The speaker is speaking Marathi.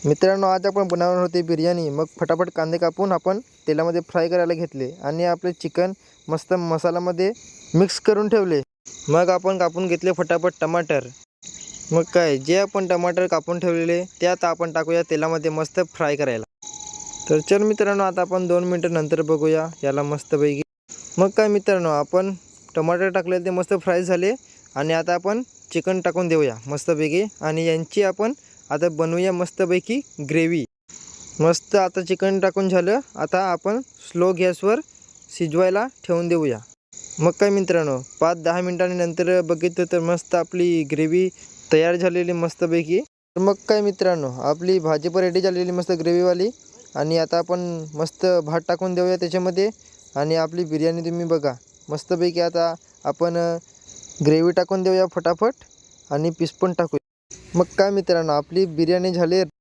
मित्रांनो, आज आपण बनवणार होते बिर्याणी। मग फटाफट कांदे कापून आपण तेलामध्ये फ्राय करायला घेतले आणि आपले चिकन मस्त मसाल्यामध्ये मिक्स करून ठेवले। मग आपण कापून घेतले फटाफट टमाटर। मग काय, जे आपण टमाटर कापून ठेवलेले ते आता आपण टाकूया तेलामध्ये मस्त फ्राय करायला। तर चल मित्रांनो, आता आपण 2 मिनिटं नंतर बघूया याला मस्तपैकी। मग काय मित्रांनो, आपण टमाटर टाकले ते मस्त फ्राय झाले आणि आता आपण चिकन टाकून देऊया मस्तपैकी आणि यांची आपण आता बनवूया मस्तपैकी ग्रेव्ही। मस्त आता चिकन टाकून झालं, आता आपण स्लो गॅसवर शिजवायला ठेवून देऊया। मग काय मित्रांनो, 5-10 मिनिटांनी नंतर बघितलं तर मस्त आपली ग्रेव्ही तयार झालेली मस्तपैकी। तर मग काय मित्रांनो, आपली भाजी पण रेडी झालेली मस्त ग्रेव्हीवाली आणि आता आपण मस्त भात टाकून देऊया त्याच्यामध्ये आणि आपली बिर्याणी तुम्ही बघा मस्तपैकी। आता आपण ग्रेव्ही टाकून देऊया फटाफट आणि पीस पण टाकूया। मग काय मित्रांनो, आपली बिर्याणी झाली